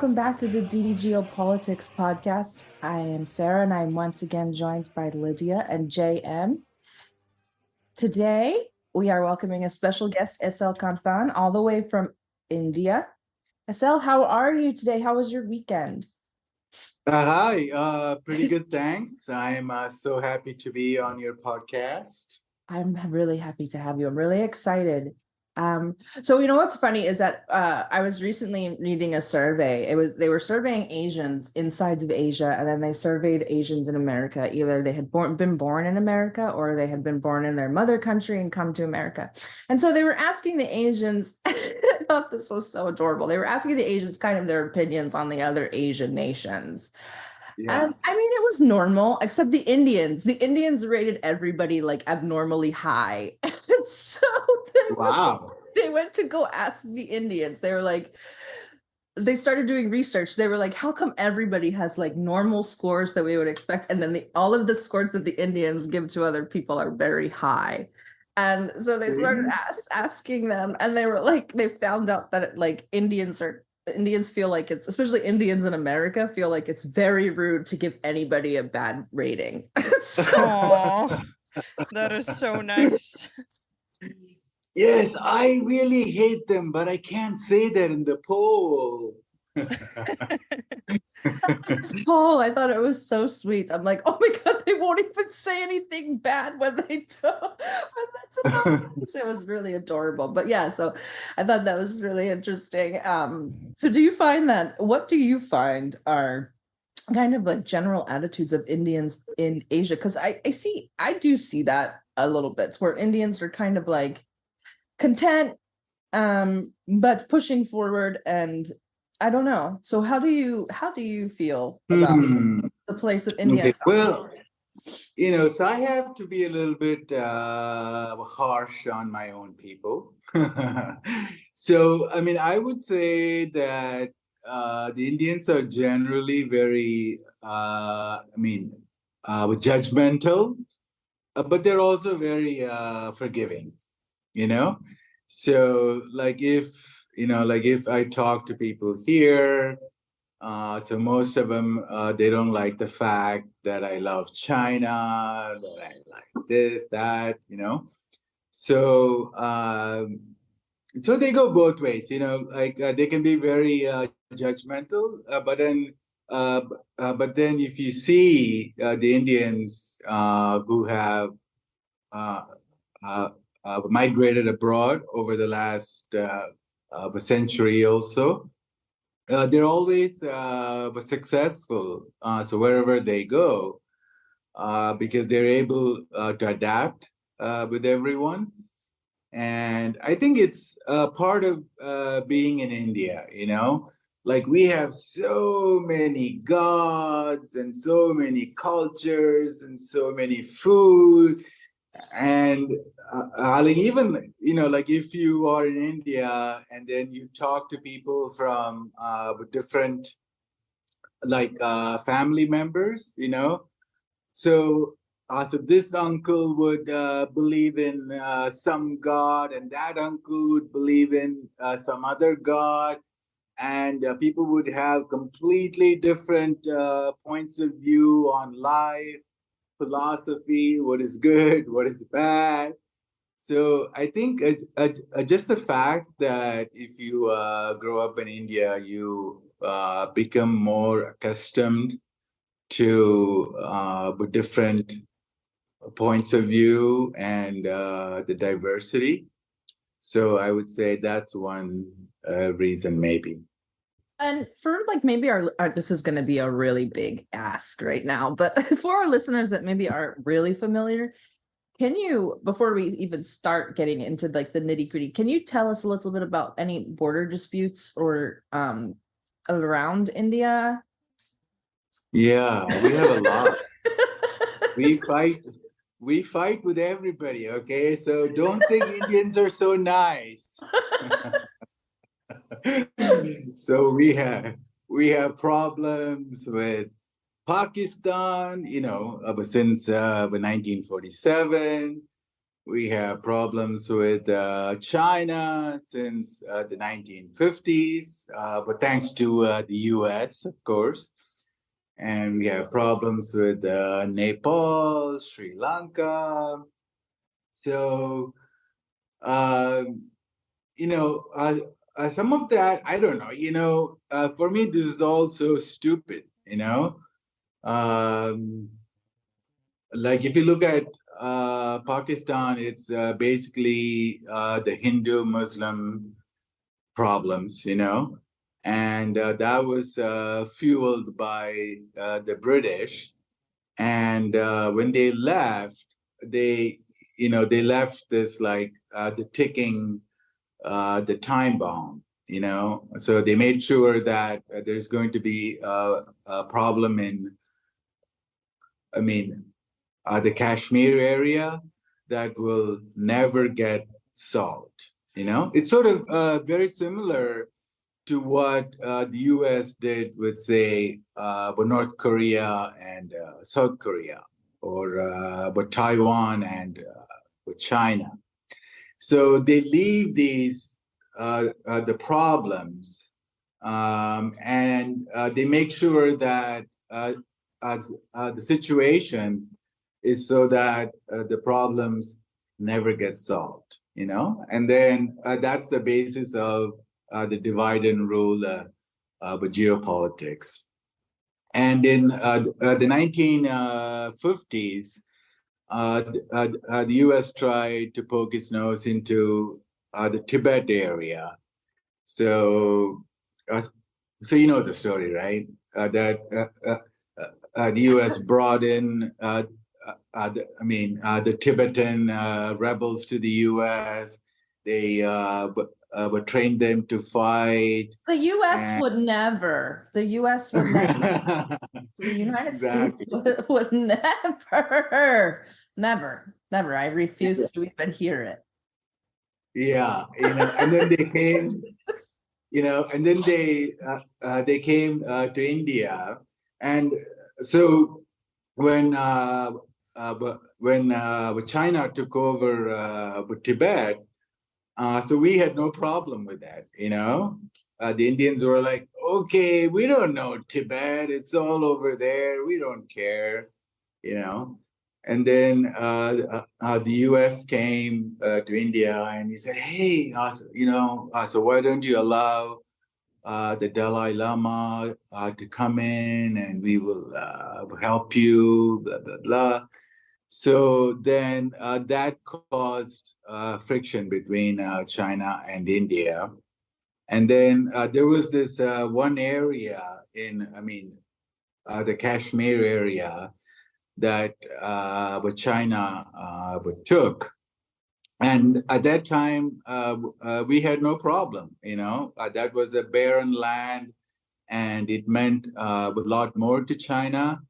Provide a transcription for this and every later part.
welcome back to the DD Geopolitics podcast. I am Sarah, and I'm once again joined by Lydia and JM. Today, we are welcoming a special guest, SL Kanthan, all the way from India. SL, how are you today? How was your weekend? Hi, pretty good, thanks. I'm so happy to be on your podcast. I'm really happy to have you. I'm really excited. So you know what's funny is that I was recently reading a survey. They were surveying Asians inside of Asia, and then they surveyed Asians in America. Either they had been born in America, or they had been born in their mother country and come to America. And so they were asking the Asians. I thought this was so adorable. They were asking the Asians kind of their opinions on the other Asian nations. Yeah. And I mean, it was normal, except the Indians. The Indians rated everybody like abnormally high. And so Wow. they went to go ask the Indians. They were like, they started doing research. They were like, how come everybody has like normal scores that we would expect? And then all of the scores that the Indians give to other people are very high. And so they started asking them, and they were like, they found out that like Indians feel like it's, especially Indians in America, feel like it's very rude to give anybody a bad rating. Aww, that is so nice. Yes, I really hate them, but I can't say that in the poll. Paul, I thought it was so sweet. I'm like, oh my God, they won't even say anything bad when they don't. It was really adorable. But yeah, so I thought that was really interesting. So what do you find are kind of like general attitudes of Indians in Asia? Because I do see that a little bit, where Indians are kind of like content, but pushing forward, and I don't know. So how do you feel about the place of India? Okay. Well, so I have to be a little bit harsh on my own people. So, I mean, I would say that the Indians are generally very, judgmental, but they're also very forgiving, you know? So, like if I talk to people here, so most of them, they don't like the fact that I love China, that I like this, that. So, so they go both ways, like they can be very judgmental, but then if you see the Indians who have uh, migrated abroad over the last century also, they're always successful. So wherever they go, because they're able to adapt with everyone. And I think it's part of being in India, like we have so many gods and so many cultures and so many food. And like even like if you are in India and then you talk to people from different like family members, so this uncle would believe in some god, and that uncle would believe in some other god, and people would have completely different points of view on life, philosophy, what is good, what is bad. So I think just the fact that if you grow up in India, you become more accustomed to different points of view and the diversity. So I would say that's one reason, maybe. And for like maybe this is going to be a really big ask right now, but for our listeners that maybe aren't really familiar, can you, before we even start getting into like the nitty gritty, can you tell us a little bit about any border disputes or around India? Yeah, we have a lot. We fight with everybody, okay? So don't think Indians are so nice. So we have problems with Pakistan, since 1947. We have problems with China since the 1950s, but thanks to the US, of course. And we have problems with Nepal, Sri Lanka. So, um, some of that, I don't know, for me, this is all so stupid, Um, like if you look at Pakistan, it's basically the Hindu Muslim problems, and that was fueled by the British. And when they left, they left this like the ticking, the time bomb, So they made sure that there's going to be a problem in, I mean, the Kashmir area that will never get solved. It's sort of very similar to what the U.S. did with, say, with North Korea and South Korea, or with Taiwan and with China. So they leave these the problems, and they make sure that the situation is so that the problems never get solved, and then that's the basis of the divide and rule with geopolitics. And in the 1950s, the US tried to poke its nose into the Tibet area. So, so you know the story, right? That the U.S. brought in, the Tibetan rebels to the U.S. They would train them to fight. The US And would never. The US would never. The United exactly. States would never. Never. Never. I refuse to even hear it. Yeah, and then they came, and then they came to India, and so when China took over with Tibet, so we had no problem with that. The Indians were like, okay, we don't know Tibet; it's all over there. We don't care. you know. And then the U.S. came to India and he said, "Hey, so why don't you allow the Dalai Lama to come in and we will help you, blah, blah, blah." So then that caused friction between China and India. And then there was this one area the Kashmir area that what China took. And at that time, we had no problem. That was a barren land, and it meant a lot more to China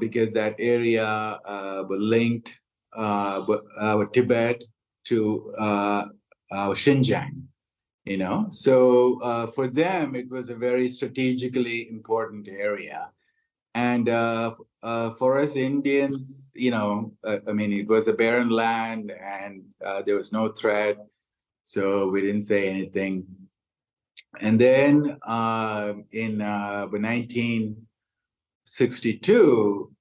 because that area linked Tibet to Xinjiang. So for them, it was a very strategically important area. And for us Indians, it was a barren land and there was no threat. So we didn't say anything. And then in 1962,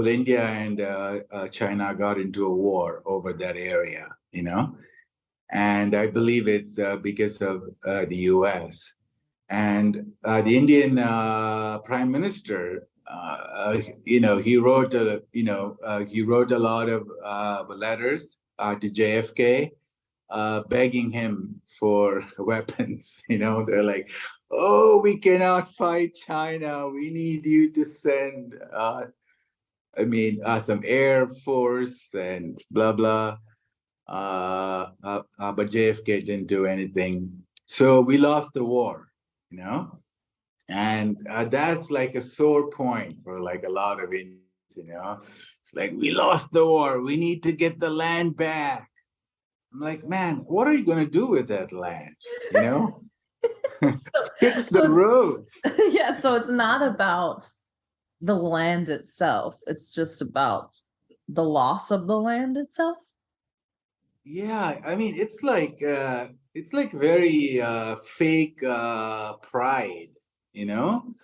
India and China got into a war over that area, and I believe it's because of the US. And the Indian Prime Minister, he wrote a lot of letters to JFK, begging him for weapons. They're like, "Oh, we cannot fight China. We need you to send, some air force and blah blah." But JFK didn't do anything, so we lost the war. And that's like a sore point for like a lot of Indians. It's like, we lost the war, we need to get the land back. I'm like, man, what are you going to do with that land? Fix the roads. Yeah, so it's not about the land itself, it's just about the loss of the land itself. Yeah, I mean, it's like very fake pride, you know?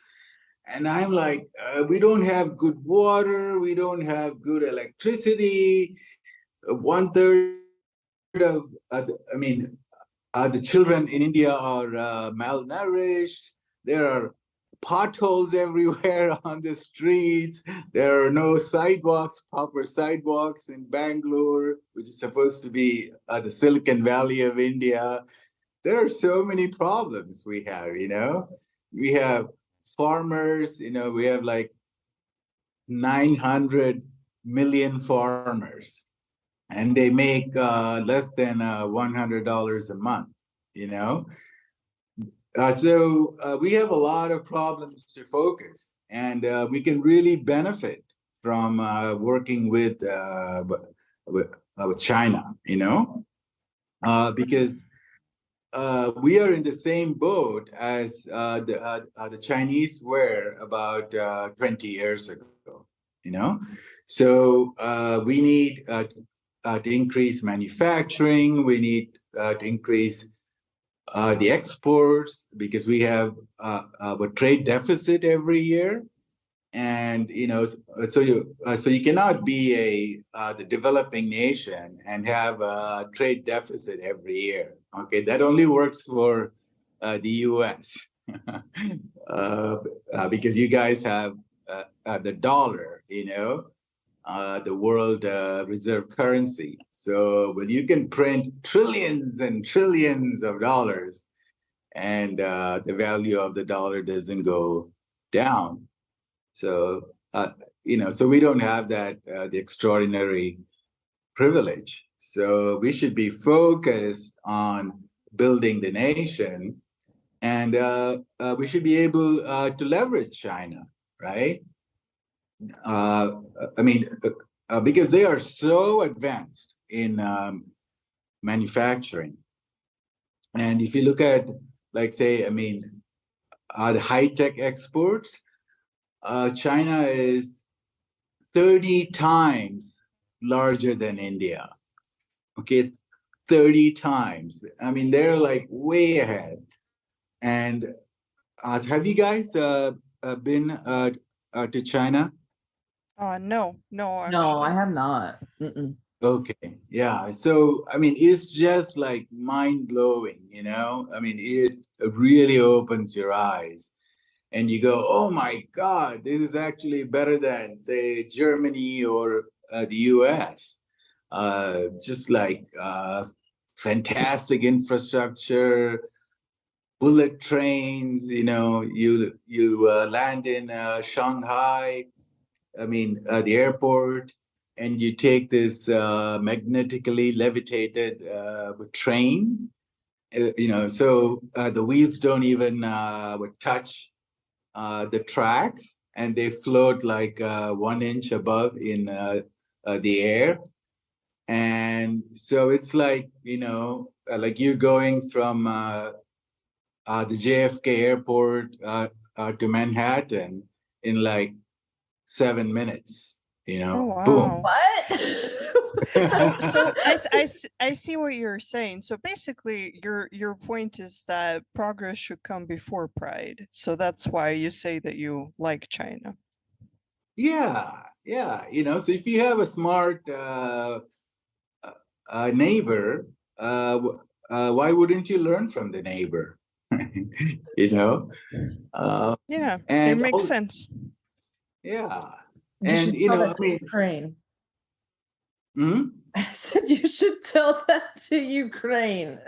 And I'm like, we don't have good water, we don't have good electricity. One third of, I mean, the children in India are malnourished. There are potholes everywhere on the streets. There are no sidewalks, proper sidewalks in Bangalore, which is supposed to be the Silicon Valley of India. There are so many problems we have, you know. We have farmers, you know, we have like 900 million farmers, and they make less than $100 a month, you know. So we have a lot of problems to focus, and we can really benefit from working with China, you know, because we are in the same boat as the Chinese were about 20 years ago, you know. So we need to increase manufacturing. We need to increase the exports because we have a trade deficit every year, and you know, so you cannot be the developing nation and have a trade deficit every year. Okay, that only works for the U.S. Because you guys have the dollar, you know, the world reserve currency. So, well, you can print trillions and trillions of dollars, and the value of the dollar doesn't go down. So, you know, so we don't have that the extraordinary privilege. So we should be focused on building the nation, and we should be able to leverage China, right? Uh, I mean, because they are so advanced in manufacturing. And if you look at, like, say, I mean, the high tech exports, China is 30 times larger than India. Okay, 30 times. I mean, they're like way ahead. And have you guys been to China? No, No, I actually. have not. Mm-mm. Okay, yeah. So, I mean, it's just like mind blowing, you know? I mean, it really opens your eyes and you go, oh my God, this is actually better than, say, Germany or the US. Just like fantastic infrastructure, bullet trains, you know, you land in Shanghai, I mean, the airport, and you take this magnetically levitated train. You know, so the wheels don't even touch the tracks, and they float like 1 inch above in the air. And so it's like, you know, like you're going from the JFK airport to Manhattan in like 7 minutes, you Oh, know, boom. wow. What? So I see what you're saying. So basically, your point is that progress should come before pride. So that's why you say that you like China. Yeah, yeah. You know, so if you have a smart neighbor, why wouldn't you learn from the neighbor? You know, uh, Yeah, it and makes all, sense. yeah, You and should you tell know, that to Ukraine. hmm? I said you should tell that to Ukraine.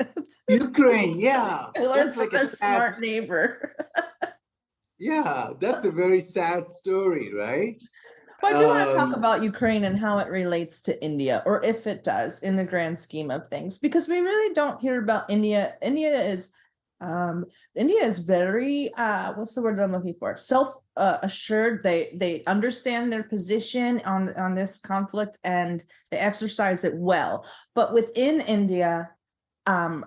Ukraine, yeah, Learn that's from like a their sad, smart neighbor. yeah, that's a very sad story, right? Well, I do want to talk Um, about Ukraine and how it relates to India, or if it does in the grand scheme of things, because we really don't hear about India. Um, India is very, what's the word that I'm looking for? Self assured. They understand their position on this conflict and they exercise it well. But within India, um,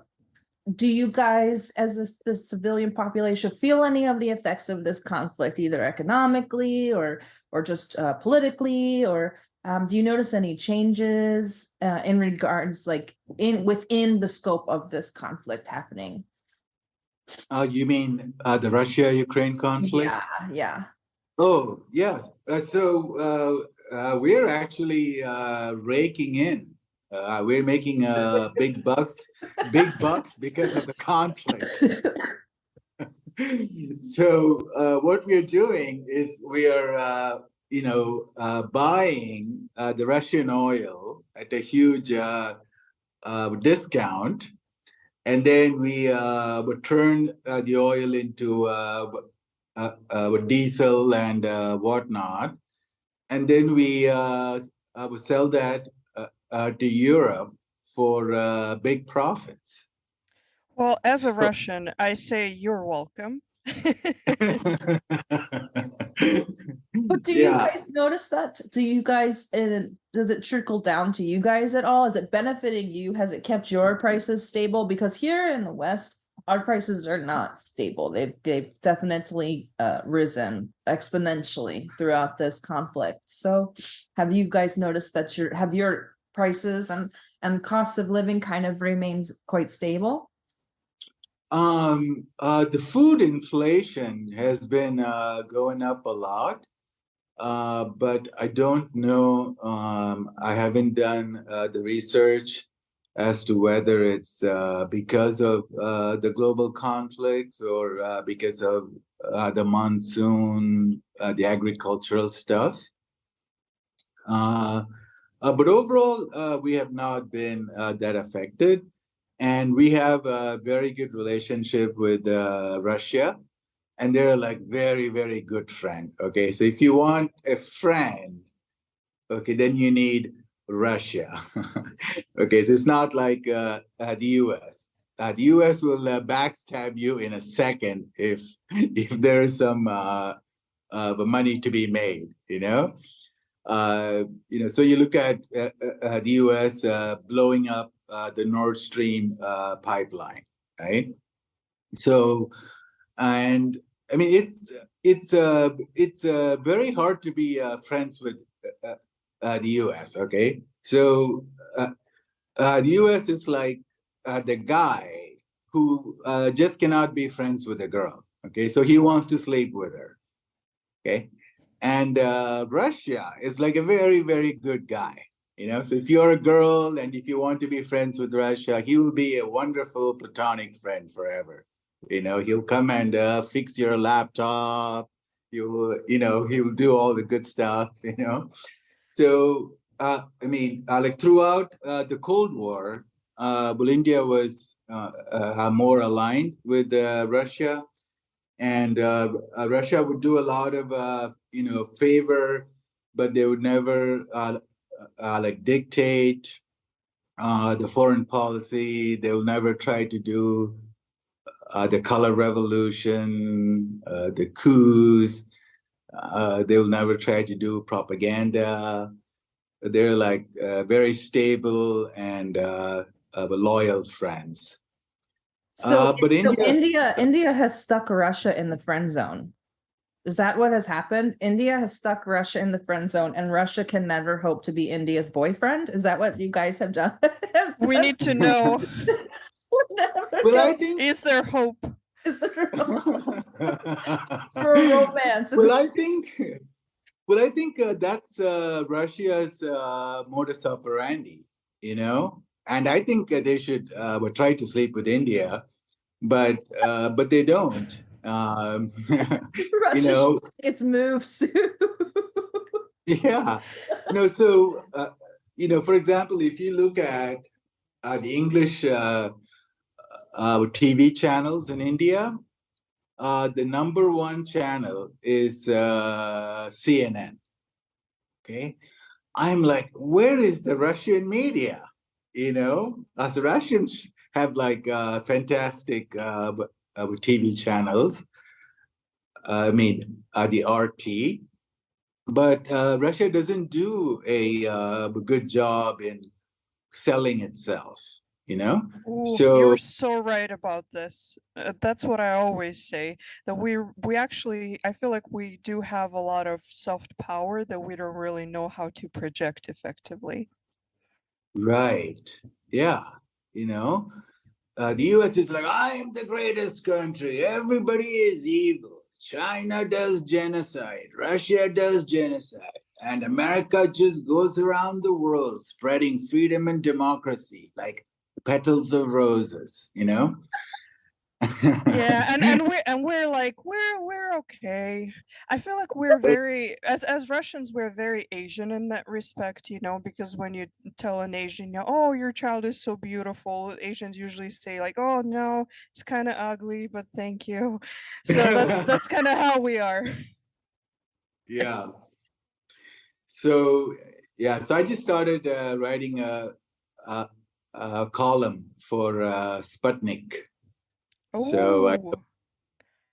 do you guys, as the civilian population, feel any of the effects of this conflict, either economically or just politically, or Do you notice any changes in regards, like within the scope of this conflict happening? You mean the Russia-Ukraine conflict? Yeah, yeah. Oh, yes. We're actually raking in. We're making big bucks because of the conflict. So what we're doing is we are, buying the Russian oil at a huge discount, and then we would turn the oil into diesel and whatnot, and then we would sell that to Europe for big profits. Well, as a Russian, I say you're welcome. But do you Yeah. guys notice that? Do you guys, and does it trickle down to you guys at all? Is it benefiting you? Has it kept your prices stable? Because here in the West, our prices are not stable. They've definitely risen exponentially throughout this conflict. So have you guys noticed that your prices and costs of living kind of remained quite stable? The food inflation has been going up a lot. But I don't know. I haven't done the research as to whether it's because of the global conflicts or because of the monsoon, the agricultural stuff. But overall, we have not been that affected. And we have a very good relationship with Russia, and they're like very, very good friend. Okay, so if you want a friend, okay, then you need Russia. Okay, so it's not like the US. The US will backstab you in a second if there is some money to be made. So you look at the US blowing up the Nord Stream pipeline, right? So, and I mean, it's very hard to be friends with the U.S. Okay, so the U.S. is like the guy who just cannot be friends with a girl. Okay, so he wants to sleep with her. Okay, and Russia is like a very, very good guy. So if you're a girl and if you want to be friends with Russia, he will be a wonderful platonic friend forever. He'll come and fix your laptop. He'll do all the good stuff. So I mean, like throughout the Cold War, well, India was more aligned with Russia, and Russia would do a lot of favor, but they would never like dictate the foreign policy. They will never try to do the color revolution, the coups. They will never try to do propaganda. They're like very stable and loyal friends. So, But so India, India has stuck Russia in the friend zone. Is that what has happened? India has stuck Russia in the friend zone, and Russia can never hope to be India's boyfriend. Is that what you guys have done? We need to know. well, I think Is there hope? Is there for romance? Well, I think that's Russia's modus operandi, and I think they should try to sleep with India, but they don't. Russia its moves. Yeah. So for example, if you look at the English TV channels in India, the number one channel is CNN. Okay, I'm like, where is the Russian media? Us Russians have like fantastic TV channels. I mean, the RT, but Russia doesn't do a good job in selling itself. you know? Ooh, So you're so right about this. That's what I always say, that we actually, I feel like we do have a lot of soft power that we don't really know how to project effectively. right, yeah, you know, the US is like, I am the greatest country. Everybody is evil. China does genocide. Russia does genocide. And America just goes around the world spreading freedom and democracy like petals of roses, you know? Yeah, and we're like we're okay. I feel like we're very, as Russians, we're very Asian in that respect, because when you tell an Asian, oh, your child is so beautiful, Asians usually say like, oh no, it's kind of ugly, but thank you. So that's kind of how we are. Yeah. So, yeah, so I just started writing a, a column for Sputnik. So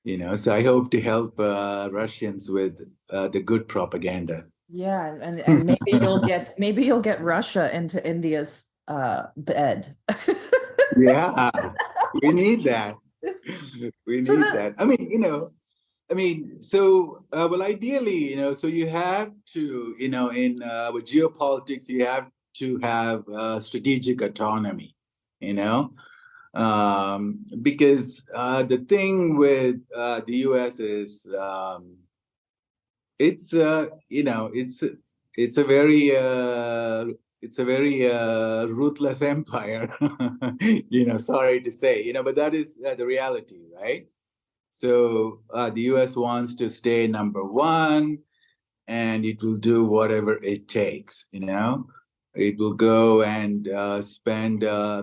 Oh, so I hope to help Russians with the good propaganda. Yeah, and maybe you'll get Russia into India's bed. Yeah, we need that. We So need that that. Well, ideally, so you have to, with geopolitics, you have to have strategic autonomy, because the thing with the U.S. is it's a very ruthless empire. Sorry to say, but that is the reality, right? So the U.S. wants to stay number one, and it will do whatever it takes. It will go and spend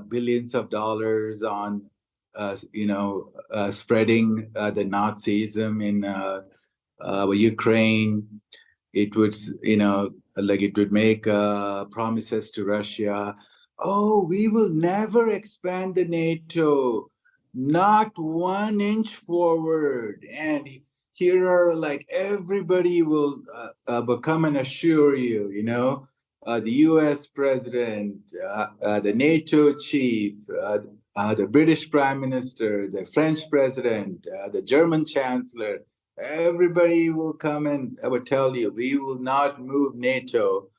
billions of dollars on, spreading the Nazism in Ukraine. It would, it would make promises to Russia. Oh, we will never expand the NATO, not 1 inch forward. And here are like everybody will come and assure you, the US president, the NATO chief, the British prime minister, the French president, the German chancellor, everybody will come and I would tell you, we will not move NATO.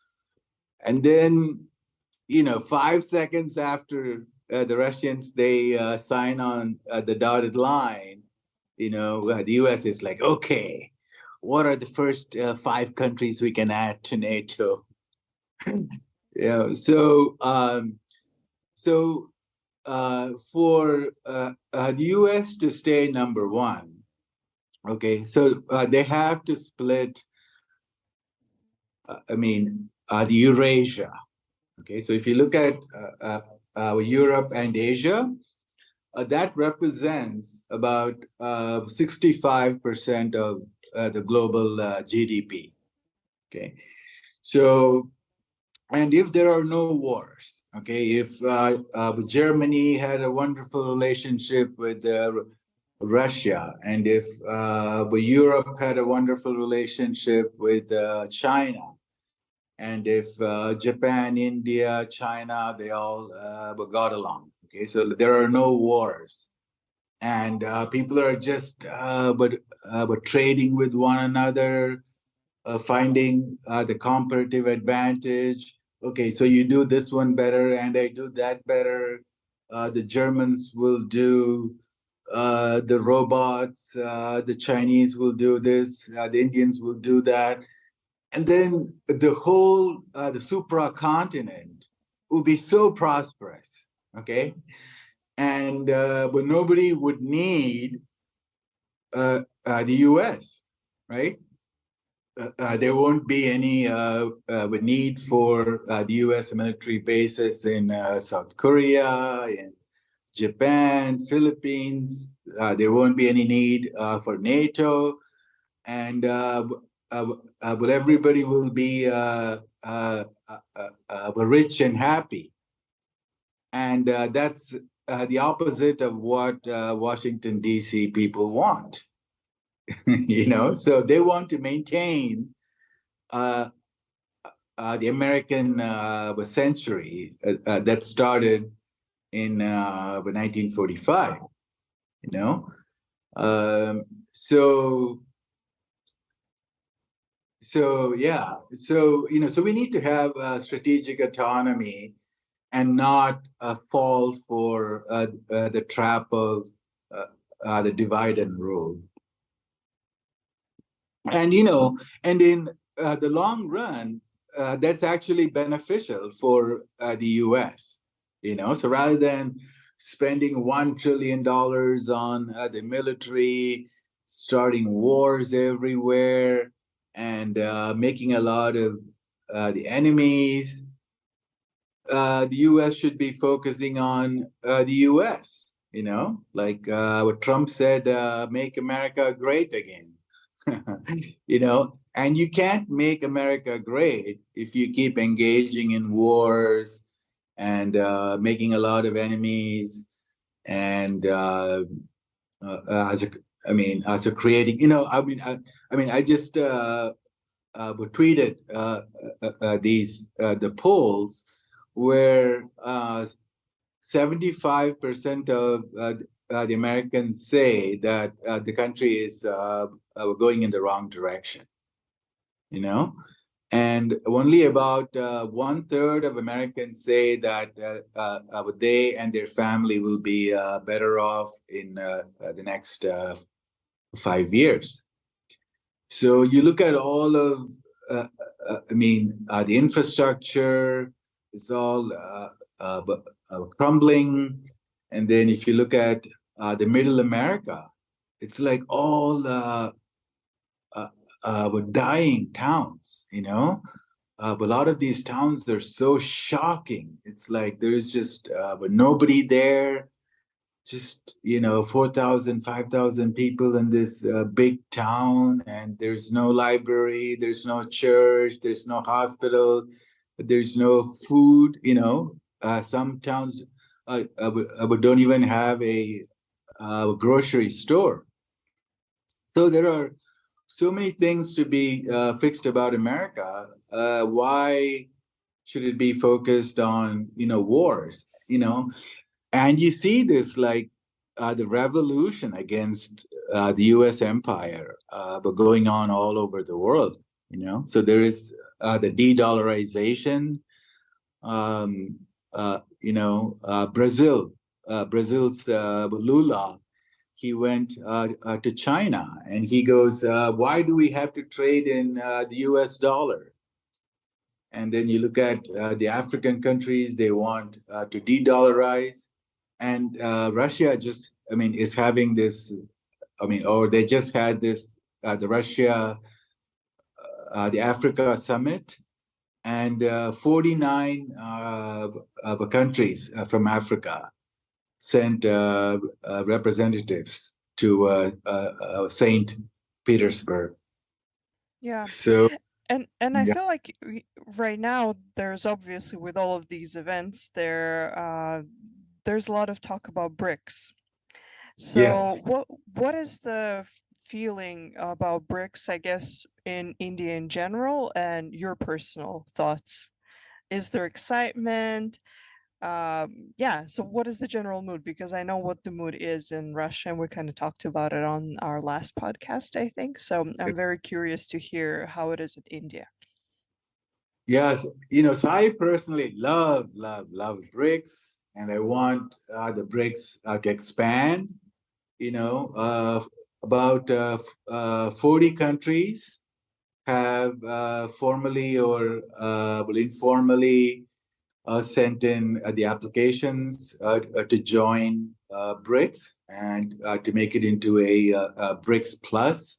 And then, 5 seconds after the Russians, they sign on the dotted line, the US is like, okay, what are the first 5 countries we can add to NATO? For the US to stay number one, okay, so they have to split, the Eurasia. Okay, so if you look at Europe and Asia, that represents about 65% of the global GDP. Okay, so, and if there are no wars, okay, if Germany had a wonderful relationship with Russia, and if Europe had a wonderful relationship with China, and if Japan, India, China, they all got along. Okay, so there are no wars, and people are just but trading with one another, finding the comparative advantage. Okay, so you do this one better, and I do that better. The Germans will do the robots. The Chinese will do this. The Indians will do that, and then the whole the supracontinent will be so prosperous. Okay, and but nobody would need the U.S. Right? There won't be any need for the U.S. military bases in South Korea, in Japan, Philippines. There won't be any need for NATO, and but everybody will be rich and happy. And that's the opposite of what Washington, D.C. people want. So they want to maintain the American century that started in 1945. You know, so yeah, so so we need to have strategic autonomy and not fall for the trap of the divide and rule. And and in the long run, that's actually beneficial for the U.S. So rather than spending $1 trillion on the military, starting wars everywhere, and making a lot of the enemies, the U.S. should be focusing on the U.S. Like what Trump said, "Make America great again." And you can't make America great if you keep engaging in wars and making a lot of enemies and as a, as a creating, I just tweeted these the polls where 75% of the Americans say that the country is going in the wrong direction, and only about 1/3 of Americans say that they and their family will be better off in the next 5 years. So you look at all of, the infrastructure is all crumbling. And then if you look at the middle America, it's like all dying towns, but a lot of these towns are so shocking. It's like there's just nobody there, just 4,000, 5,000 people in this big town, and there's no library, there's no church, there's no hospital, there's no food. Some towns don't even have a grocery store. So there are so many things to be fixed about America. Why should it be focused on wars? And you see this like the revolution against the U.S. empire, but going on all over the world. So there is the de-dollarization. Brazil's Lula, he went to China and he goes, "Why do we have to trade in the U.S. dollar?" And then you look at the African countries; they want to de-dollarize. And Russia just, is having this, or they just had this, the Russia, the Africa summit, and 49 countries from Africa sent representatives to St. Petersburg. Yeah. So, And I yeah. feel like right now there's obviously, with all of these events, there's a lot of talk about BRICS. So Yes. what is the feeling about BRICS, I guess, in India in general, and your personal thoughts? Is there excitement? Yeah, so what is the general mood? Because I know what the mood is in Russia, and we kind of talked about it on our last podcast, I think. So I'm very curious to hear how it is in India. Yes, so I personally love BRICS, and I want the BRICS to expand. About 40 countries have formally or informally sent in the applications to join BRICS and to make it into a BRICS Plus.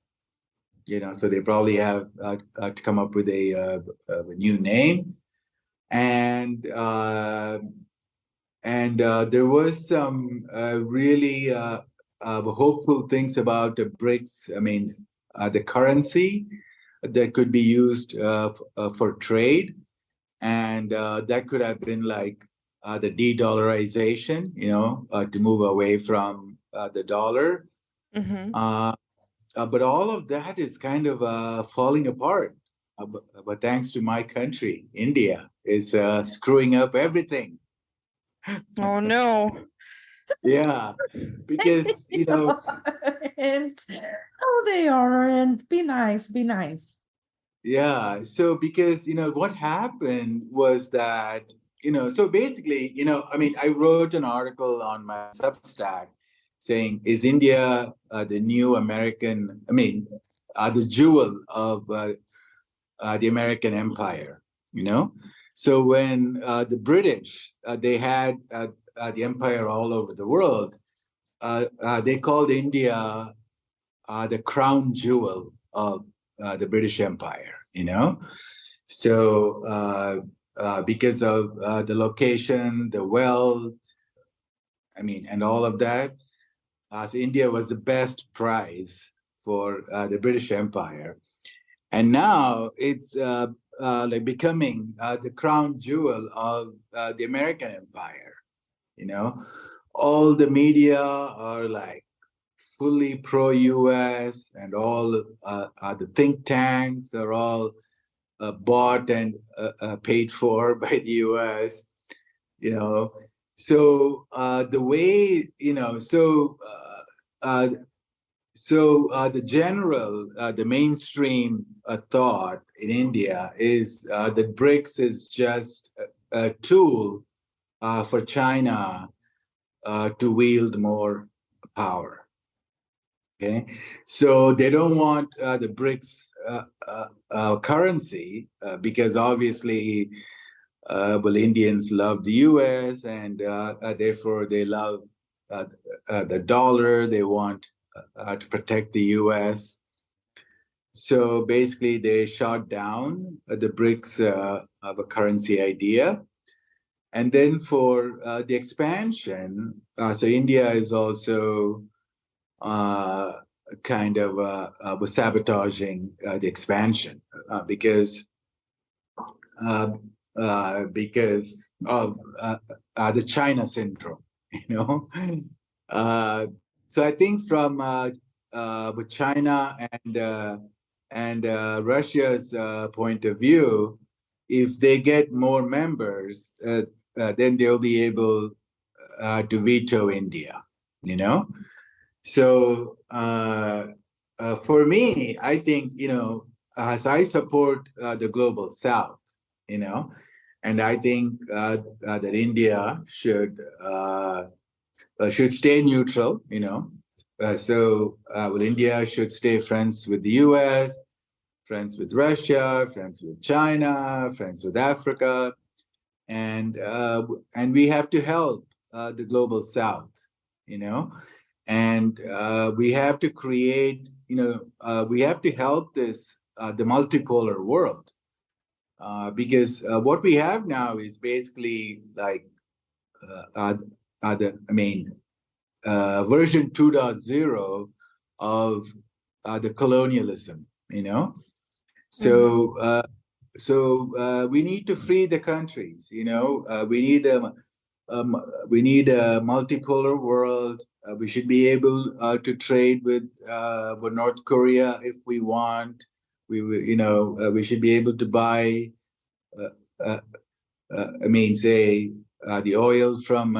So they probably have to come up with a new name, and there was some really hopeful things about the BRICS. The currency that could be used for trade, and that could have been like the de-dollarization, to move away from the dollar. Mm-hmm. But all of that is kind of falling apart. But thanks to my country, India is screwing up everything. Oh no. Yeah, because They aren't. Oh, they aren't. Be nice. Be nice. yeah, so because what happened was that so basically I mean I wrote an article on my Substack saying, is India the new American, I mean the jewel of the American empire, you know? So when the British, they had the empire all over the world, they called India the crown jewel of the British Empire, you know? So because of the location, the wealth, I mean, and all of that, so India was the best prize for the British Empire. And now it's like becoming the crown jewel of the American empire. You know, all the media are like fully pro-US, and all the think tanks are all bought and paid for by the US. You know, so the way the general, the mainstream thought in India is that BRICS is just a tool for China to wield more power. Okay, so they don't want the BRICS currency because obviously, well, Indians love the U.S. and therefore they love the dollar. They want to protect the U.S. So basically, they shot down the BRICS of a currency idea. And then for the expansion, so India is also uh, kind of was sabotaging the expansion uh, because of the China syndrome, you know. Uh, so I think from with China and Russia's point of view, if they get more members, then they'll be able to veto India, you know. So for me, I think as I support the global South, you know, and I think that India should stay neutral, you know. Well, India should stay friends with the U.S., friends with Russia, friends with China, friends with Africa, and we have to help the global South, you know, and we have to create, we have to help this the multipolar world because what we have now is basically like I mean, version 2.0 of the colonialism, you know. So we need to free the countries, you know. We need a multipolar world. We should be able to trade with North Korea if we want. We should be able to buy. Uh, I mean, say the oil from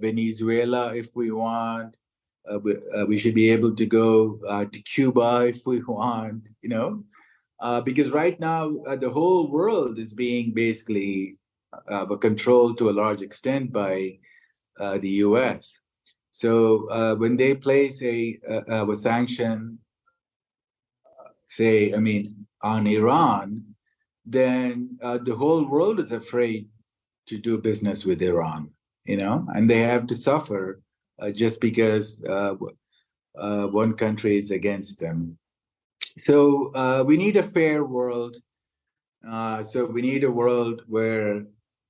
Venezuela if we want. We should be able to go to Cuba if we want. You know, because right now the whole world is being basically controlled to a large extent by the U.S. So when they place a sanction, say, I mean, on Iran, then the whole world is afraid to do business with Iran, you know, and they have to suffer just because one country is against them. So we need a fair world. So we need a world where,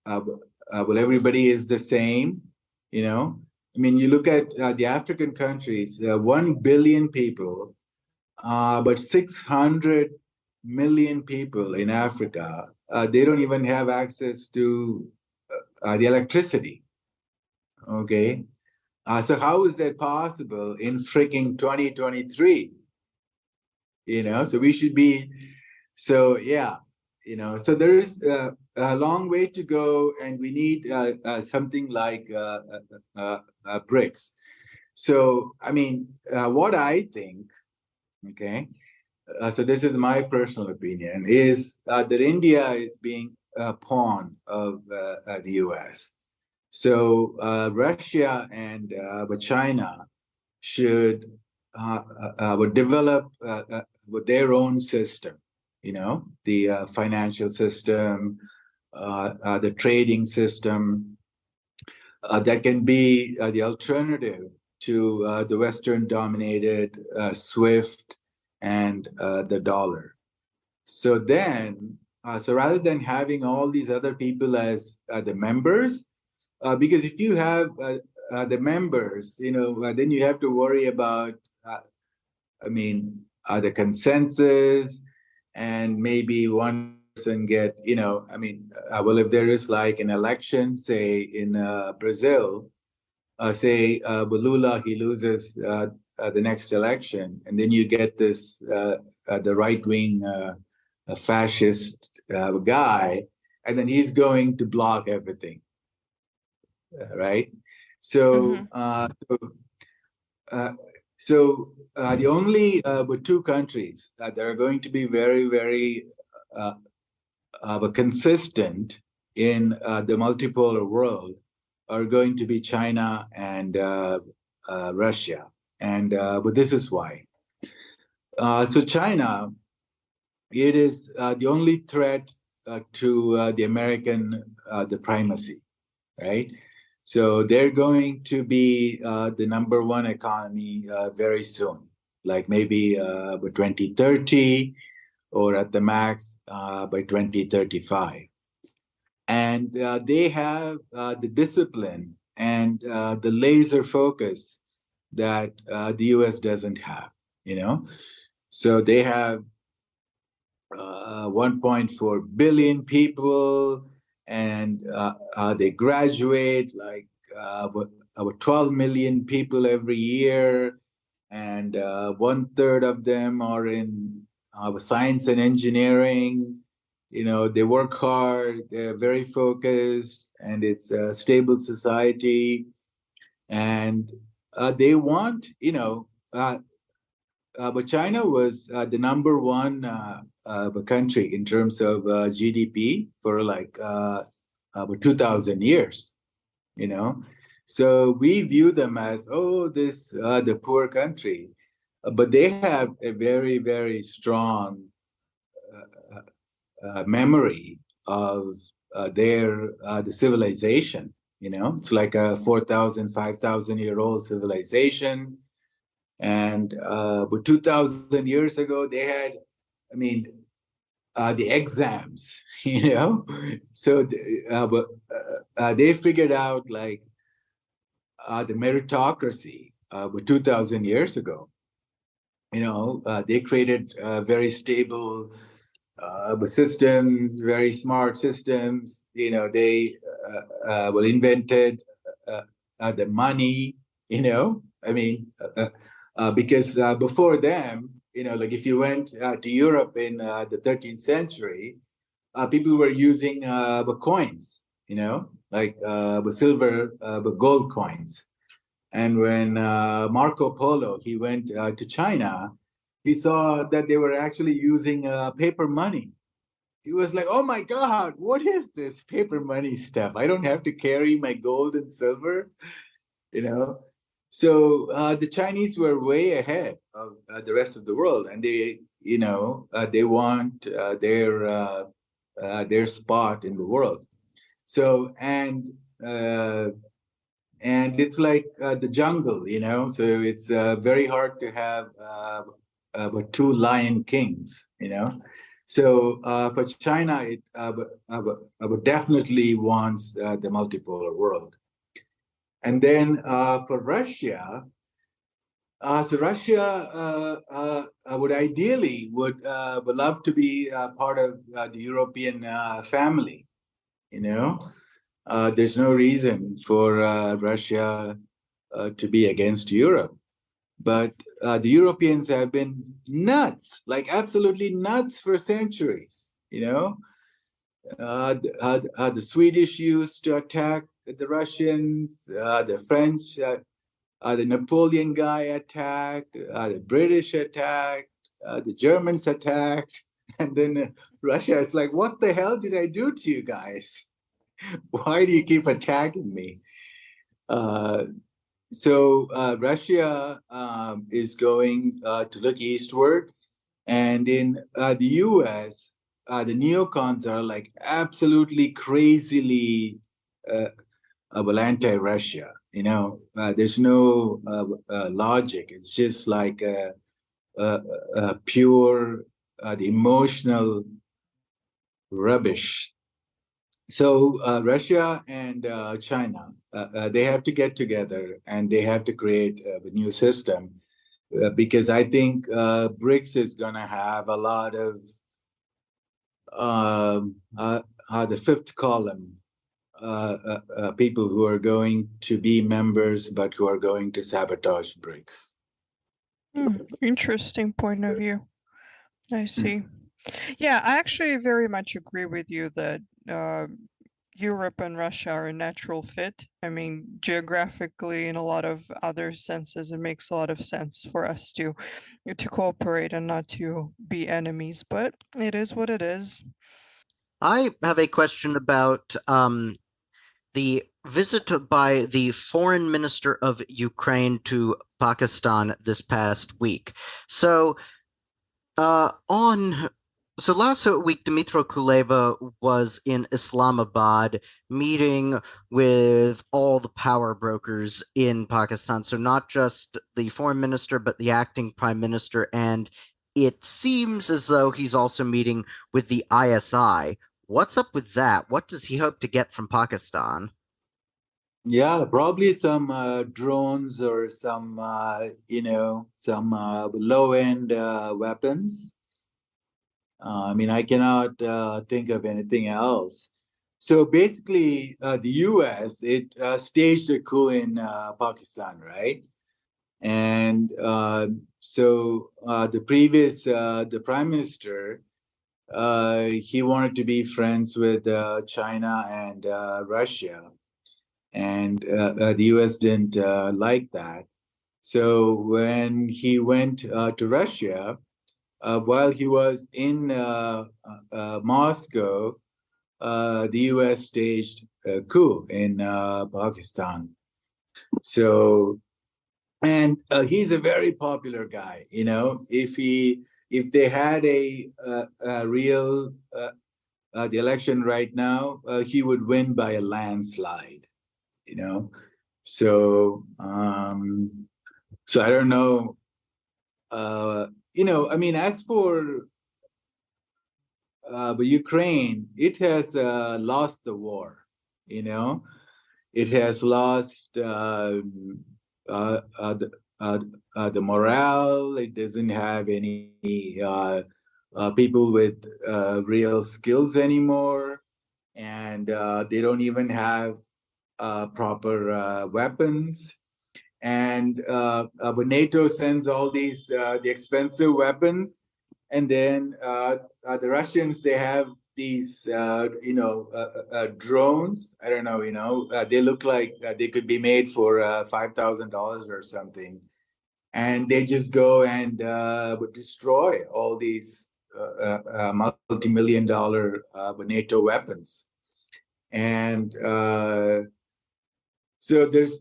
well, everybody is the same, you know. I mean, you look at the African countries, 1 billion people, but 600 million people in Africa, they don't even have access to the electricity. Okay. So how is that possible in freaking 2023? You know, so we should be, so yeah, you know, so there is a long way to go, and we need something like BRICS. So, I mean, what I think, okay, so this is my personal opinion, is that India is being a pawn of the US. So Russia and China should would develop with their own system, the financial system, the trading system that can be the alternative to the Western-dominated SWIFT and the dollar. So then, so rather than having all these other people as the members, because if you have the members, then you have to worry about, the consensus, and maybe one person get, well, if there is like an election, say in Brazil, say Lula, he loses the next election, and then you get this the right-wing fascist guy, and then he's going to block everything, right? So, the only two countries that are going to be very, very consistent in the multipolar world are going to be China and Russia. And but this is why. So China, it is the only threat to the American the primacy, right? So they're going to be the number one economy very soon, like maybe by 2030, or at the max by 2035. And they have the discipline and the laser focus that the US doesn't have, So they have 1.4 billion people, and they graduate like about 12 million people every year, and 1/3 of them are in science and engineering. They work hard, they're very focused, and it's a stable society, and they want, but China was the number one country in terms of GDP for like 2,000 years, So we view them as, the poor country, but they have a very, very strong memory of the civilization. It's like a 4,000, 5,000-year-old civilization. And but 2,000 years ago, they had, the exams, So they figured out like the meritocracy but 2,000 years ago. They created very stable systems, very smart systems. They invented the money. Because before them, like if you went to Europe in the 13th century, people were using coins, like silver, gold coins. And when Marco Polo, he went to China, he saw that they were actually using paper money. He was like, oh my God, what is this paper money stuff? I don't have to carry my gold and silver, So the Chinese were way ahead of the rest of the world, and they, they want their spot in the world. So and it's like the jungle, So it's very hard to have two lion kings, So for China, it definitely wants the multipolar world. And then for Russia, so Russia would ideally would love to be part of the European family. There's no reason for Russia to be against Europe, but the Europeans have been nuts, like absolutely nuts for centuries. The Swedish used to attack the Russians, the French, the Napoleon guy attacked, the British attacked, the Germans attacked, and then Russia is like, what the hell did I do to you guys? Why do you keep attacking me? So Russia is going to look eastward, and in the U.S., the neocons are like absolutely crazily anti-Russia. There's no logic. It's just like pure the emotional rubbish. So Russia and China, they have to get together and they have to create a new system because I think BRICS is going to have a lot of the fifth column people who are going to be members but who are going to sabotage BRICS. Interesting point of view. I see. Yeah, I actually very much agree with you that Europe and Russia are a natural fit. I mean, geographically, in a lot of other senses, it makes a lot of sense for us to cooperate and not to be enemies, but it is what it is. I have a question about the visit by the foreign minister of Ukraine to Pakistan this past week. So last week, Dmytro Kuleba was in Islamabad meeting with all the power brokers in Pakistan. So not just the foreign minister, but the acting prime minister. And it seems as though he's also meeting with the ISI. What's up with that? What does he hope to get from Pakistan? Yeah, probably some drones or some, some low-end weapons. I mean, I cannot think of anything else. So basically, the U.S., it staged a coup in Pakistan, right? And so the prime minister, he wanted to be friends with China and Russia. And the U.S. didn't like that. So when he went to Russia, while he was in Moscow, the U.S. staged a coup in Pakistan. So, and he's a very popular guy. If they had a real the election right now, he would win by a landslide. So I don't know. I mean, as for Ukraine, it has lost the war. It has lost the morale. It doesn't have any people with real skills anymore, and they don't even have proper weapons. And but NATO sends all these the expensive weapons, and then the Russians, they have these drones. I don't know, they look like they could be made for $5,000 or something, and they just go and would destroy all these multi-million-dollar NATO weapons. And so there's,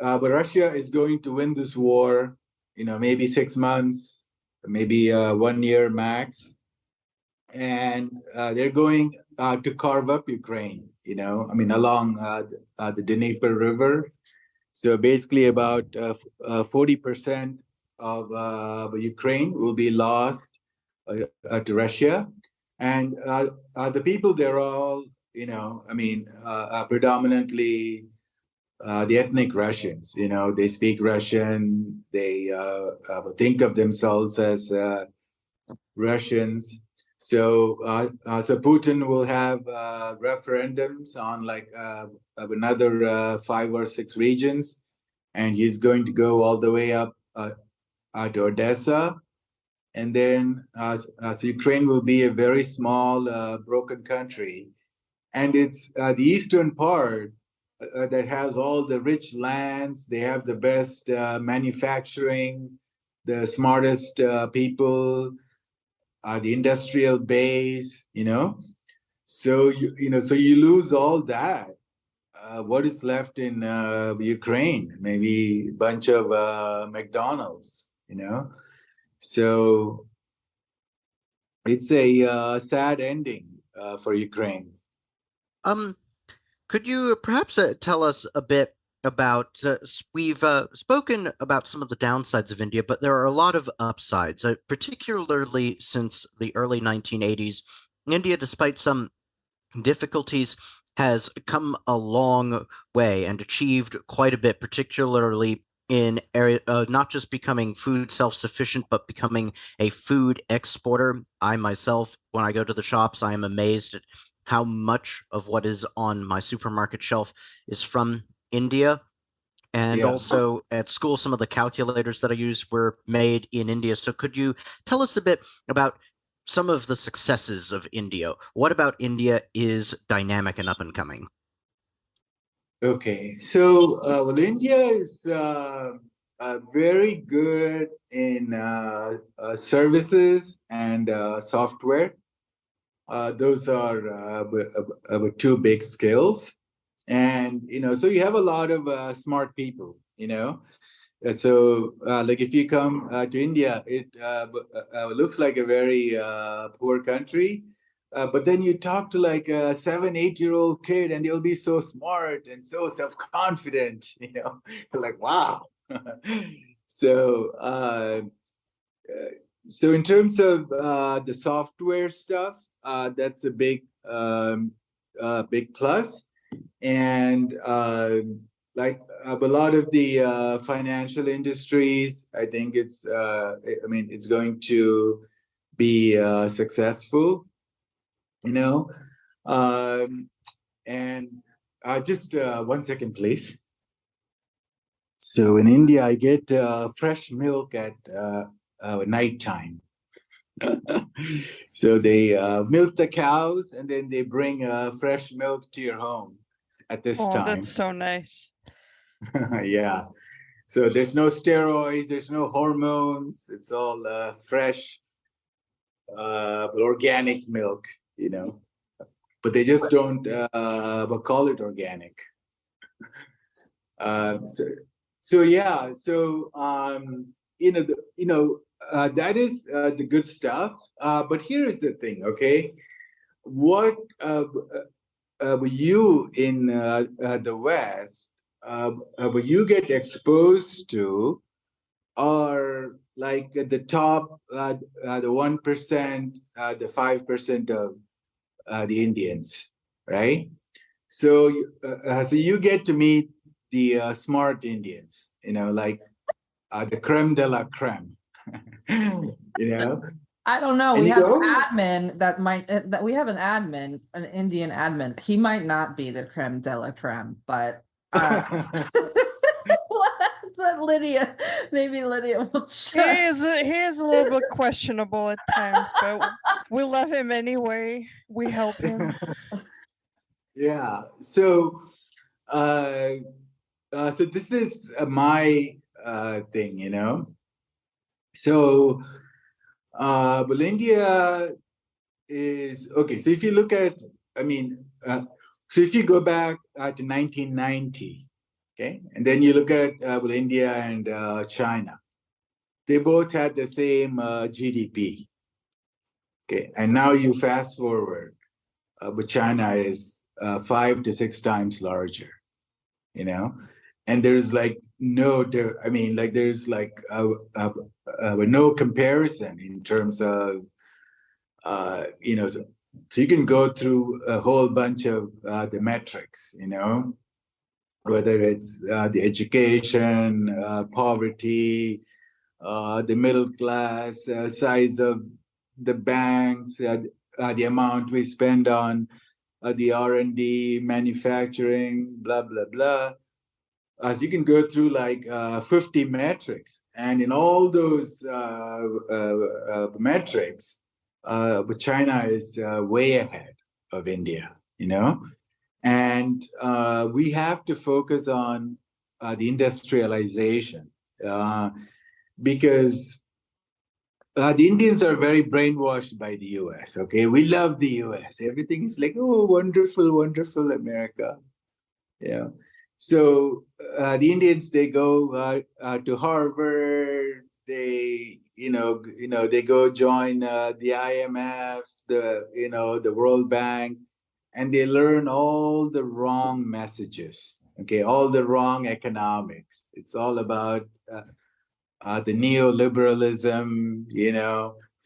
but Russia is going to win this war, maybe 6 months, maybe 1 year max. And they're going to carve up Ukraine, I mean, along the Dnieper River. So basically about 40% of Ukraine will be lost to Russia. And the people, they're all, predominantly the ethnic Russians. They speak Russian. They think of themselves as Russians. So Putin will have referendums on like another 5 or 6 regions, and he's going to go all the way up to Odessa, and then so Ukraine will be a very small, broken country, and it's the eastern part that has all the rich lands. They have the best manufacturing, the smartest people, the industrial base. So so you lose all that. What is left in Ukraine? Maybe a bunch of McDonald's. So it's a sad ending for Ukraine. Could you perhaps tell us a bit about, we've spoken about some of the downsides of India, but there are a lot of upsides, particularly since the early 1980s. India, despite some difficulties, has come a long way and achieved quite a bit, particularly in area, not just becoming food self-sufficient, but becoming a food exporter. I myself, when I go to the shops, I am amazed at how much of what is on my supermarket shelf is from India. And also at school, some of the calculators that I use were made in India. So could you tell us a bit about some of the successes of India? What about India is dynamic and up and coming? Okay, so well, India is very good in services and software. Those are two big skills, and so you have a lot of smart people. So like if you come to India, it looks like a very poor country. But then you talk to like a 7-8-year-old kid, and they'll be so smart and so self-confident. You're like, wow. So, so in terms of the software stuff, that's a big plus, and like a lot of the financial industries, I think it's it's going to be successful. And just 1 second, please. So in India, I get fresh milk at nighttime. So they milk the cows, and then they bring fresh milk to your home at this time. Oh, that's so nice. Yeah. So there's no steroids, there's no hormones. It's all fresh, organic milk, but they just don't call it organic. So yeah, so that is the good stuff. But here is the thing, okay? What you in the West, what you get exposed to are like the top, the 1%, the 5% of the Indians, right? So, so you get to meet the smart Indians, like the creme de la creme, I don't know. And We you have go, an admin that might that we have an admin, an Indian admin. He might not be the creme de la creme, but Lydia, maybe Lydia will check. He is a little bit questionable at times, but we love him anyway. We help him. Yeah. So, so this is my thing, So, well, India is okay. So if you look at, so if you go back to 1990, okay, and then you look at well, India and China, they both had the same GDP. Okay, and now you fast forward, but China is 5 to 6 times larger, and there's like there's like no comparison in terms of so you can go through a whole bunch of the metrics, whether it's the education, poverty, the middle class, size of the banks, the amount we spend on the R&D, manufacturing, blah, blah, blah. as you can go through like 50 metrics, and in all those metrics, but China is way ahead of India, and we have to focus on the industrialization because the Indians are very brainwashed by the US. Okay, we love the US. Everything is like, oh, wonderful, wonderful America. Yeah. So the Indians, they go to Harvard. They go join the IMF, the World Bank, and they learn all the wrong messages. Okay, all the wrong economics. It's all about the neoliberalism,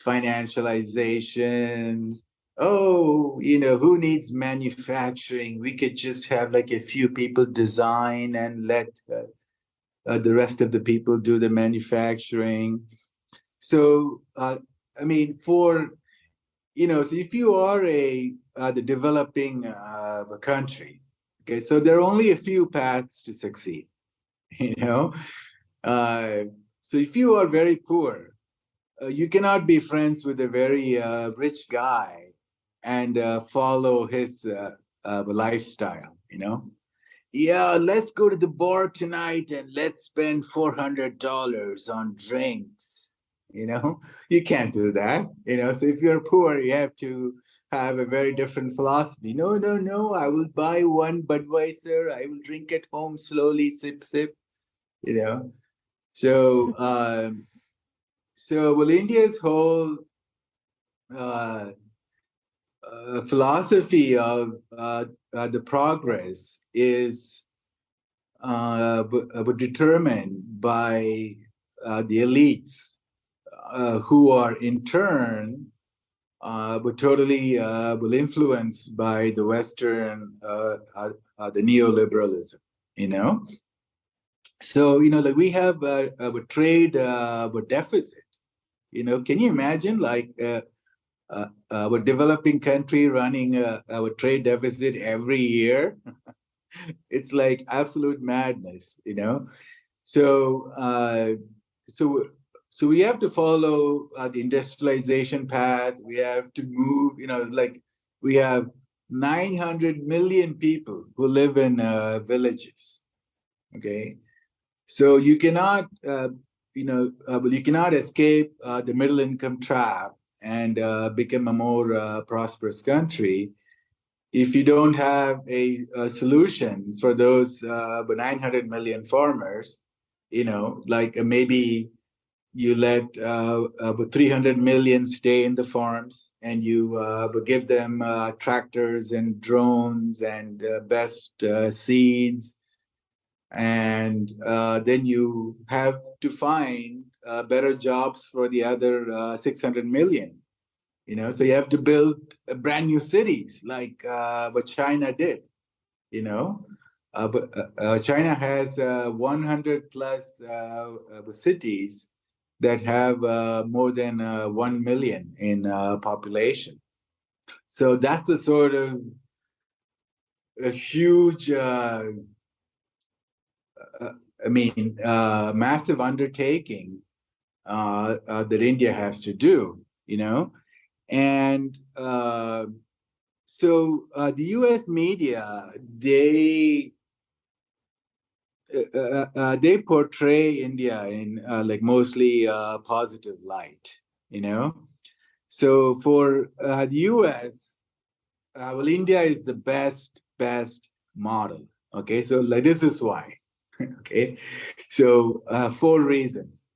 financialization. Oh, who needs manufacturing? We could just have like a few people design and let the rest of the people do the manufacturing. So, I mean, so if you are the developing country, okay, so there are only a few paths to succeed, you know. Uh, so if you are very poor, you cannot be friends with a very rich guy and follow his lifestyle, Yeah, let's go to the bar tonight and let's spend $400 on drinks. You can't do that. So if you're poor, you have to have a very different philosophy. No, no, no. I will buy one Budweiser. I will drink at home slowly, sip, sip. You know. So, well, India's whole uh, philosophy of the progress is determined by the elites, who are in turn but totally will influenced by the Western, the neoliberalism. You know, so like we have a trade deficit. Can you imagine like a developing country running a trade deficit every year? It's like absolute madness. So so so we have to follow the industrialization path. We have to move. Like we have 900 million people who live in villages. Okay, so you cannot, you cannot escape the middle income trap and become a more prosperous country if you don't have a solution for those 900 million farmers. Like maybe you let 300 million stay in the farms and you give them tractors and drones and best seeds, and then you have to find better jobs for the other 600 million. So you have to build brand new cities like what China did. But China has 100 plus cities that have more than 1 million in population. So that's the sort of a huge massive undertaking that India has to do, and so the U.S. media, they portray India in like mostly positive light, So for the U.S., well, India is the best model. Okay, so like this is why. Okay, so 4 reasons.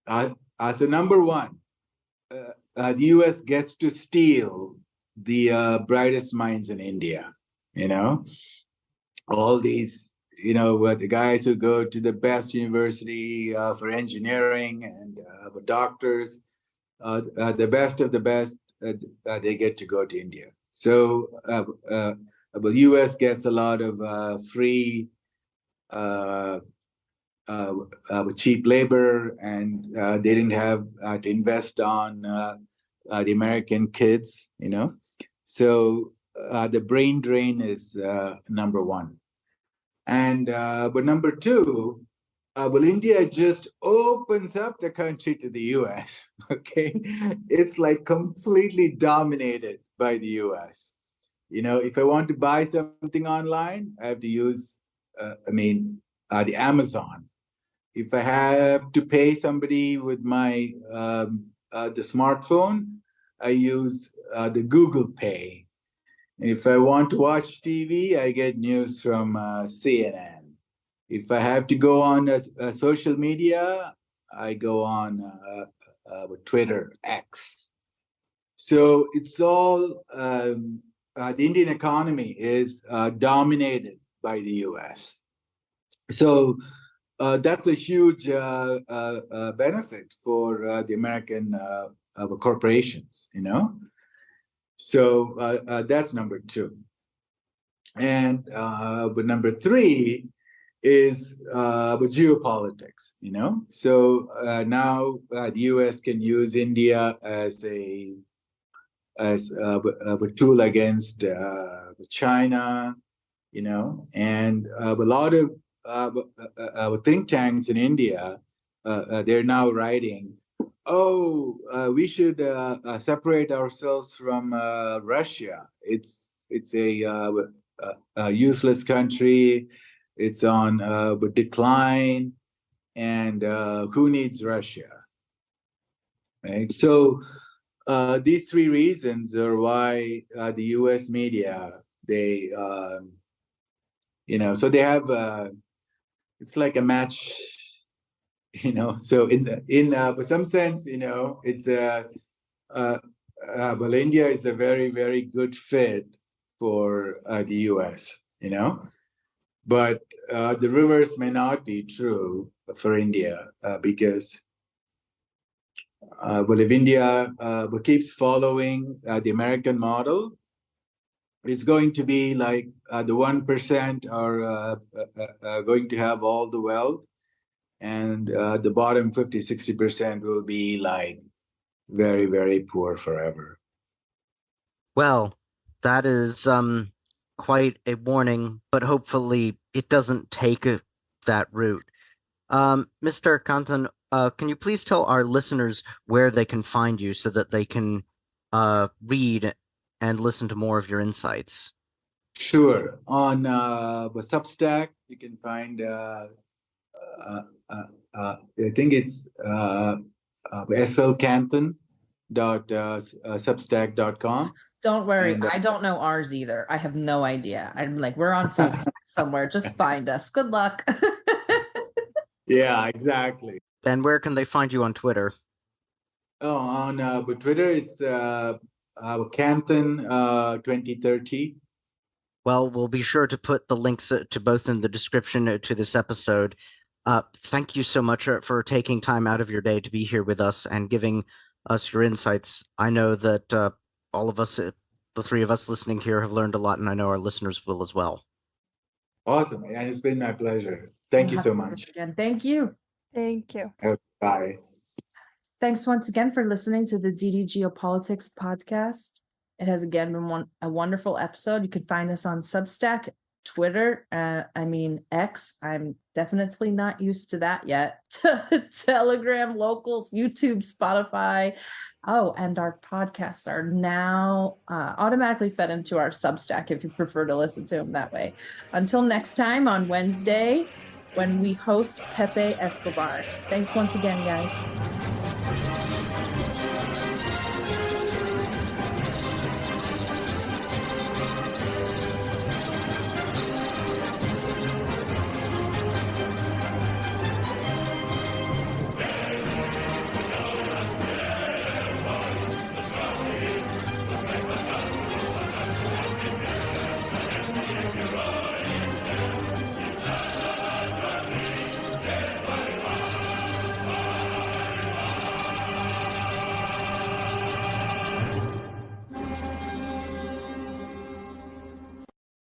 So number one, the U.S. gets to steal the brightest minds in India. All these, the guys who go to the best university for engineering and doctors, the best of the best, they get to go to India. So, the U.S. gets a lot of free cheap labor, and they didn't have to invest on the American kids, So the brain drain is number one. And but number two, well, India just opens up the country to the US. Okay, it's like completely dominated by the US. If I want to buy something online, I have to use, the Amazon. If I have to pay somebody with my the smartphone, I use the Google Pay. If I want to watch TV, I get news from CNN. If I have to go on social media, I go on Twitter, X. So it's all the Indian economy is dominated by the US. So that's a huge benefit for the American corporations, So that's number two. And but number three is geopolitics, So now the US can use India as a tool against China, and a lot of think tanks in India, they're now writing, we should separate ourselves from Russia. It's a useless country. It's on decline, and who needs Russia? Right. So these three reasons are why the U.S. media they so they have it's like a match, So in some sense, it's well, India is a very, very good fit for the U.S. But the reverse may not be true for India because if India keeps following the American model, it's going to be like the 1% are going to have all the wealth, and the bottom 50-60% will be like very, very poor forever. Well, that is quite a warning, but hopefully it doesn't take that route. Mr. Kanthan, can you please tell our listeners where they can find you so that they can read and listen to more of your insights? Sure. On Substack, you can find, I think it's slkanthan.substack.com. Don't worry, I don't know ours either. I have no idea. I'm like, we're on Substack somewhere. Just find us. Good luck. Yeah, exactly. And where can they find you on Twitter? Oh, on Twitter, it's Kanthan 2030. Well, we'll be sure to put the links to both in the description to this episode. Thank you so much for taking time out of your day to be here with us and giving us your insights. I know that all of us, the three of us listening here, have learned a lot, and I know our listeners will as well. Awesome. And it's been my pleasure. Thank you so much. Again, thank you. Thank you. Bye. Thanks once again for listening to the DD Geopolitics podcast. It has again been a wonderful episode. You can find us on Substack, Twitter, X. I'm definitely not used to that yet. Telegram, Locals, YouTube, Spotify. Oh, and our podcasts are now automatically fed into our Substack if you prefer to listen to them that way. Until next time on Wednesday, when we host Pepe Escobar. Thanks once again, guys.